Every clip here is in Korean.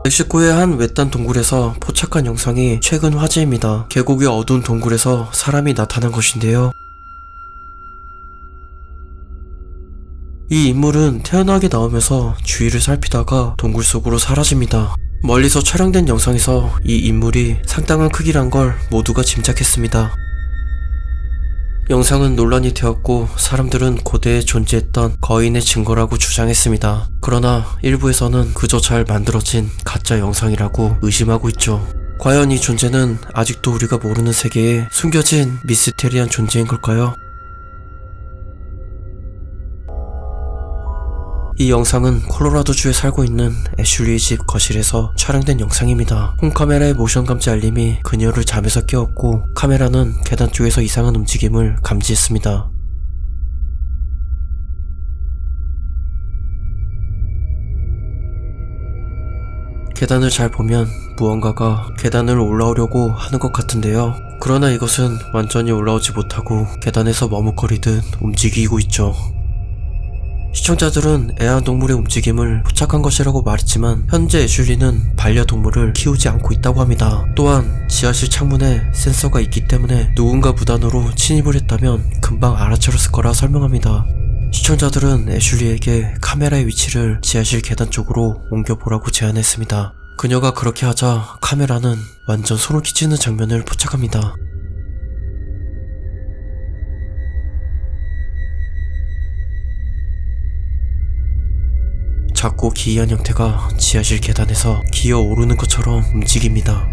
멕시코의 한 외딴 동굴에서 포착한 영상이 최근 화제입니다. 계곡의 어두운 동굴에서 사람이 나타난 것인데요. 이 인물은 태연하게 나오면서 주위를 살피다가 동굴 속으로 사라집니다. 멀리서 촬영된 영상에서 이 인물이 상당한 크기란 걸 모두가 짐작했습니다. 영상은 논란이 되었고 사람들은 고대에 존재했던 거인의 증거라고 주장했습니다. 그러나 일부에서는 그저 잘 만들어진 가짜 영상이라고 의심하고 있죠. 과연 이 존재는 아직도 우리가 모르는 세계에 숨겨진 미스테리한 존재인 걸까요? 이 영상은 콜로라도주에 살고 있는 애슐리의 집 거실에서 촬영된 영상입니다. 홈카메라의 모션 감지 알림이 그녀를 잠에서 깨웠고 카메라는 계단 쪽에서 이상한 움직임을 감지했습니다. 계단을 잘 보면 무언가가 계단을 올라오려고 하는 것 같은데요. 그러나 이것은 완전히 올라오지 못하고 계단에서 머뭇거리듯 움직이고 있죠. 시청자들은 애완동물의 움직임을 포착한 것이라고 말했지만 현재 애슐리는 반려동물을 키우지 않고 있다고 합니다. 또한 지하실 창문에 센서가 있기 때문에 누군가 무단으로 침입을 했다면 금방 알아차렸을 거라 설명합니다. 시청자들은 애슐리에게 카메라의 위치를 지하실 계단 쪽으로 옮겨보라고 제안했습니다. 그녀가 그렇게 하자 카메라는 완전 소름 끼치는 장면을 포착합니다. 작고 기이한 형태가 지하실 계단에서 기어오르는 것처럼 움직입니다.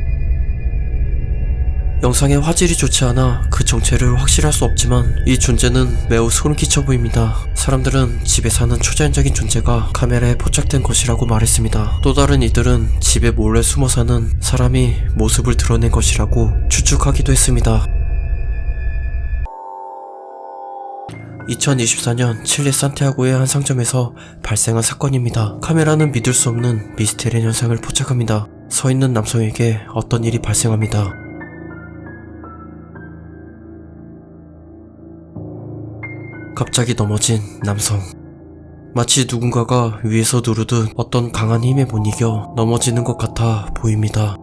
영상의 화질이 좋지 않아 그 정체를 확실할 수 없지만 이 존재는 매우 소름 끼쳐 보입니다. 사람들은 집에 사는 초자연적인 존재가 카메라에 포착된 것이라고 말했습니다. 또 다른 이들은 집에 몰래 숨어 사는 사람이 모습을 드러낸 것이라고 추측하기도 했습니다. 2024년 칠레 산티아고의 한 상점에서 발생한 사건입니다. 카메라는 믿을 수 없는 미스테리한 현상을 포착합니다. 서 있는 남성에게 어떤 일이 발생합니다. 갑자기 넘어진 남성. 마치 누군가가 위에서 누르듯 어떤 강한 힘에 못 이겨 넘어지는 것 같아 보입니다.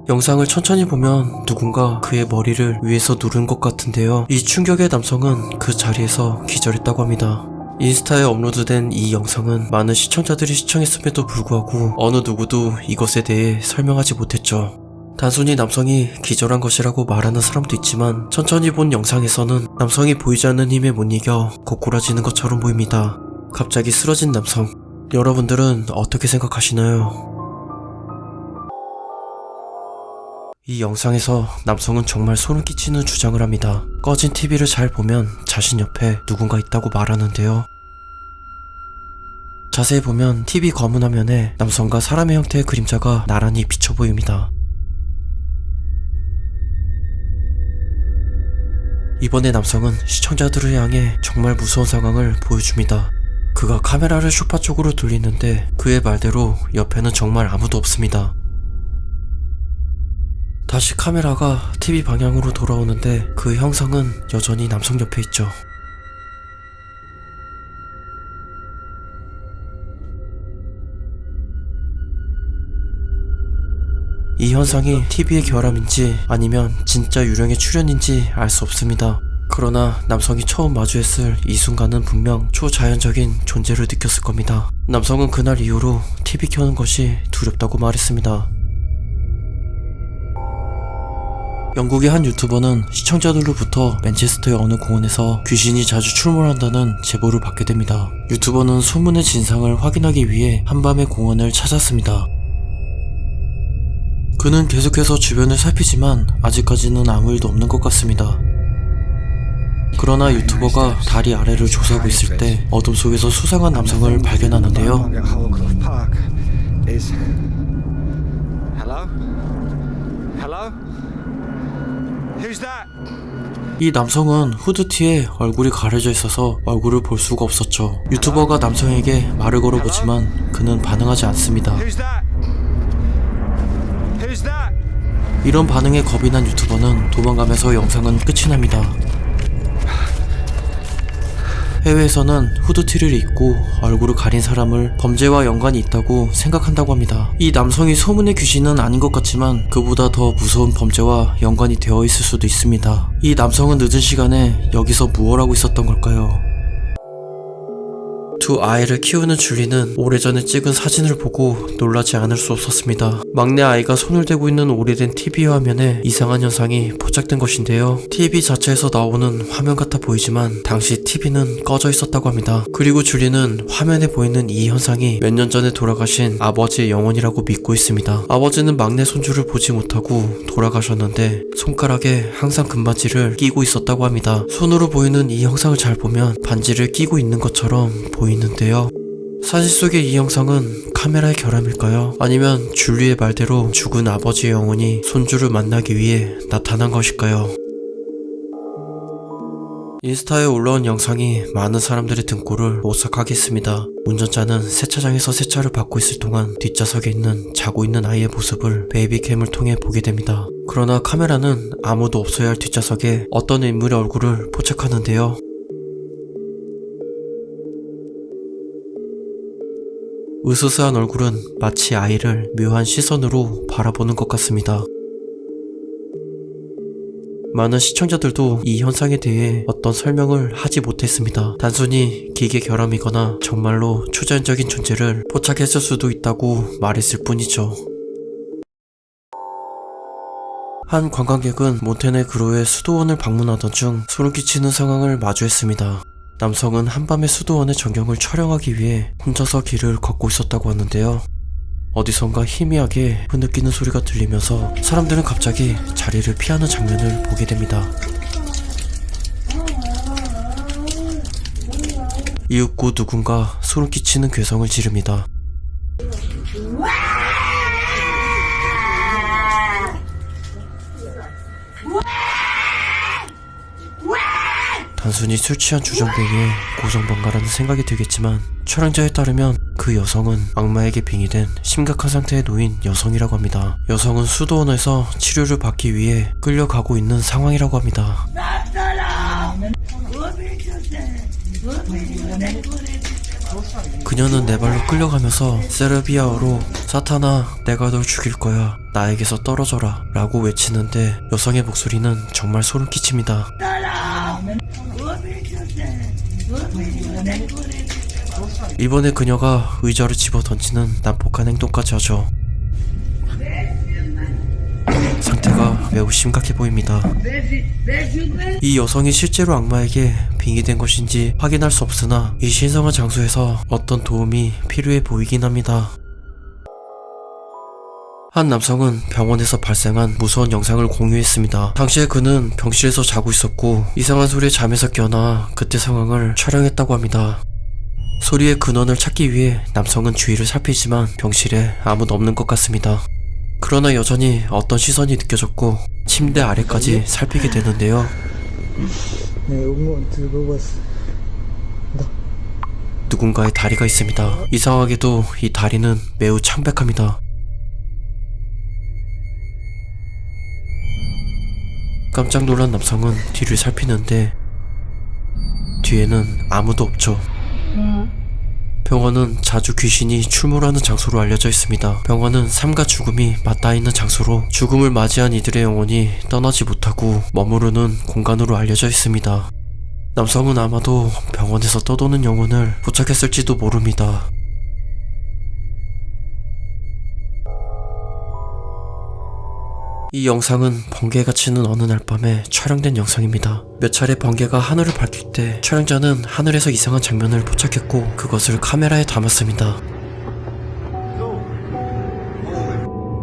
영상을 천천히 보면 누군가 그의 머리를 위에서 누른 것 같은데요. 이 충격의 남성은 그 자리에서 기절했다고 합니다. 인스타에 업로드된 이 영상은 많은 시청자들이 시청했음에도 불구하고 어느 누구도 이것에 대해 설명하지 못했죠. 단순히 남성이 기절한 것이라고 말하는 사람도 있지만 천천히 본 영상에서는 남성이 보이지 않는 힘에 못 이겨 고꾸라지는 것처럼 보입니다. 갑자기 쓰러진 남성. 여러분들은 어떻게 생각하시나요? 이 영상에서 남성은 정말 소름 끼치는 주장을 합니다. 꺼진 TV를 잘 보면 자신 옆에 누군가 있다고 말하는데요. 자세히 보면 TV 검은 화면에 남성과 사람의 형태의 그림자가 나란히 비쳐 보입니다. 이번에 남성은 시청자들을 향해 정말 무서운 상황을 보여줍니다. 그가 카메라를 소파 쪽으로 돌리는데 그의 말대로 옆에는 정말 아무도 없습니다. 다시 카메라가 TV 방향으로 돌아오는데 그 형상은 여전히 남성 옆에 있죠. 이 현상이 TV의 결함인지 아니면 진짜 유령의 출현인지 알 수 없습니다. 그러나 남성이 처음 마주했을 이 순간은 분명 초자연적인 존재를 느꼈을 겁니다. 남성은 그날 이후로 TV 켜는 것이 두렵다고 말했습니다. 영국의 한 유튜버는 시청자들로부터 맨체스터의 어느 공원에서 귀신이 자주 출몰한다는 제보를 받게 됩니다. 유튜버는 소문의 진상을 확인하기 위해 한밤에 공원을 찾았습니다. 그는 계속해서 주변을 살피지만 아직까지는 아무 일도 없는 것 같습니다. 그러나 유튜버가 다리 아래를 조사하고 있을 때 어둠 속에서 수상한 남성을 발견하는데요. 이 남성은 후드티에 얼굴이 가려져 있어서 얼굴을 볼 수가 없었죠. 유튜버가 남성에게 말을 걸어보지만 그는 반응하지 않습니다. 이런 반응에 겁이 난 유튜버는 도망가면서 영상은 끝이 납니다. 해외에서는 후드티를 입고 얼굴을 가린 사람을 범죄와 연관이 있다고 생각한다고 합니다. 이 남성이 소문의 귀신은 아닌 것 같지만 그보다 더 무서운 범죄와 연관이 되어 있을 수도 있습니다. 이 남성은 늦은 시간에 여기서 무엇 하고 있었던 걸까요? 두 아이를 키우는 줄리는 오래전에 찍은 사진을 보고 놀라지 않을 수 없었습니다. 막내 아이가 손을 대고 있는 오래된 TV 화면에 이상한 현상이 포착된 것인데요. TV 자체에서 나오는 화면 같아 보이지만 당시 TV는 꺼져 있었다고 합니다. 그리고 줄리는 화면에 보이는 이 현상이 몇 년 전에 돌아가신 아버지의 영혼이라고 믿고 있습니다. 아버지는 막내 손주를 보지 못하고 돌아가셨는데 손가락에 항상 금반지를 끼고 있었다고 합니다. 손으로 보이는 이 영상을 잘 보면 반지를 끼고 있는 것처럼 보이는데요. 사실 속의 이 영상은 카메라의 결함일까요? 아니면 줄리의 말대로 죽은 아버지의 영혼이 손주를 만나기 위해 나타난 것일까요? 인스타에 올라온 영상이 많은 사람들의 등골을 오싹하게 했습니다. 운전자는 세차장에서 세차를 받고 있을 동안 뒷좌석에 있는 자고 있는 아이의 모습을 베이비캠을 통해 보게 됩니다. 그러나 카메라는 아무도 없어야 할 뒷좌석에 어떤 인물의 얼굴을 포착하는데요. 으스스한 얼굴은 마치 아이를 묘한 시선으로 바라보는 것 같습니다. 많은 시청자들도 이 현상에 대해 어떤 설명을 하지 못했습니다. 단순히 기계 결함이거나 정말로 초자연적인 존재를 포착했을 수도 있다고 말했을 뿐이죠. 한 관광객은 몬테네그로의 수도원을 방문하던 중 소름 끼치는 상황을 마주했습니다. 남성은 한밤에 수도원의 전경을 촬영하기 위해 혼자서 길을 걷고 있었다고 하는데요. 어디선가 희미하게 흐느끼는 소리가 들리면서 사람들은 갑자기 자리를 피하는 장면을 보게 됩니다. 이윽고 누군가 소름 끼치는 괴성을 지릅니다. 단순히 술 취한 주정뱅이의 고성방가라는 생각이 들겠지만 촬영자에 따르면 그 여성은 악마에게 빙의된 심각한 상태에 놓인 여성이라고 합니다. 여성은 수도원에서 치료를 받기 위해 끌려가고 있는 상황이라고 합니다. 그녀는 네 발로 끌려가면서 세르비아어로 사탄아 내가 널 죽일 거야 나에게서 떨어져라 라고 외치는데 여성의 목소리는 정말 소름 끼칩니다. 이번에 그녀가 의자를 집어 던지는 난폭한 행동까지 하죠. 상태가 매우 심각해 보입니다. 이 여성이 실제로 악마에게 빙의된 것인지 확인할 수 없으나 이 신성한 장소에서 어떤 도움이 필요해 보이긴 합니다. 한 남성은 병원에서 발생한 무서운 영상을 공유했습니다. 당시에 그는 병실에서 자고 있었고 이상한 소리에 잠에서 깨어나 그때 상황을 촬영했다고 합니다. 소리의 근원을 찾기 위해 남성은 주위를 살피지만 병실에 아무도 없는 것 같습니다. 그러나 여전히 어떤 시선이 느껴졌고 침대 아래까지 살피게 되는데요. 누군가의 다리가 있습니다. 이상하게도 이 다리는 매우 창백합니다. 깜짝 놀란 남성은 뒤를 살피는데 뒤에는 아무도 없죠. 병원은 자주 귀신이 출몰하는 장소로 알려져 있습니다. 병원은 삶과 죽음이 맞닿아 있는 장소로 죽음을 맞이한 이들의 영혼이 떠나지 못하고 머무르는 공간으로 알려져 있습니다. 남성은 아마도 병원에서 떠도는 영혼을 포착했을지도 모릅니다. 이 영상은 번개가 치는 어느 날 밤에 촬영된 영상입니다. 몇 차례 번개가 하늘을 밝힐 때 촬영자는 하늘에서 이상한 장면을 포착했고 그것을 카메라에 담았습니다.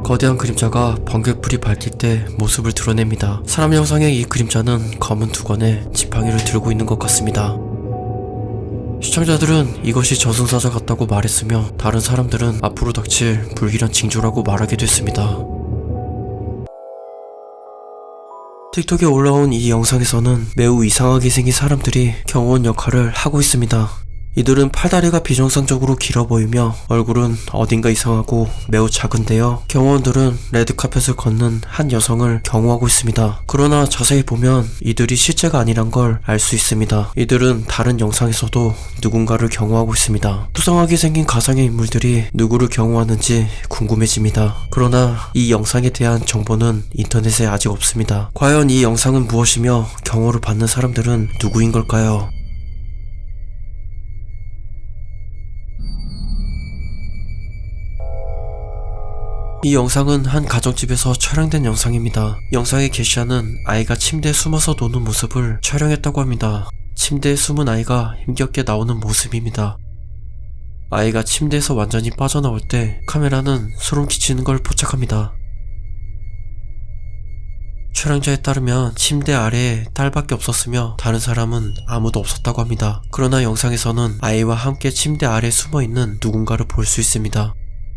거대한 그림자가 번개불이 밝힐 때 모습을 드러냅니다. 사람 형상의 이 그림자는 검은 두건에 지팡이를 들고 있는 것 같습니다. 시청자들은 이것이 저승사자 같다고 말했으며 다른 사람들은 앞으로 닥칠 불길한 징조라고 말하기도 했습니다. 틱톡에 올라온 이 영상에서는 매우 이상하게 생긴 사람들이 경호원 역할을 하고 있습니다. 이들은 팔다리가 비정상적으로 길어 보이며 얼굴은 어딘가 이상하고 매우 작은데요. 경호원들은 레드카펫을 걷는 한 여성을 경호하고 있습니다. 그러나 자세히 보면 이들이 실제가 아니란 걸 알 수 있습니다. 이들은 다른 영상에서도 누군가를 경호하고 있습니다. 수상하게 생긴 가상의 인물들이 누구를 경호하는지 궁금해집니다. 그러나 이 영상에 대한 정보는 인터넷에 아직 없습니다. 과연 이 영상은 무엇이며 경호를 받는 사람들은 누구인 걸까요? 이 영상은 한 가정집에서 촬영된 영상입니다. 영상의 게시자는 아이가 침대에 숨어서 노는 모습을 촬영했다고 합니다. 침대에 숨은 아이가 힘겹게 나오는 모습입니다. 아이가 침대에서 완전히 빠져나올 때 카메라는 소름 끼치는 걸 포착합니다. 촬영자에 따르면 침대 아래에 딸밖에 없었으며 다른 사람은 아무도 없었다고 합니다. 그러나 영상에서는 아이와 함께 침대 아래에 숨어있는 누군가를 볼 수 있습니다.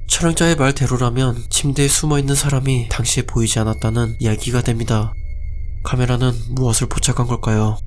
촬영자의 말대로라면 침대에 숨어있는 사람이 당시에 보이지 않았다는 이야기가 됩니다. 카메라는 무엇을 포착한 걸까요?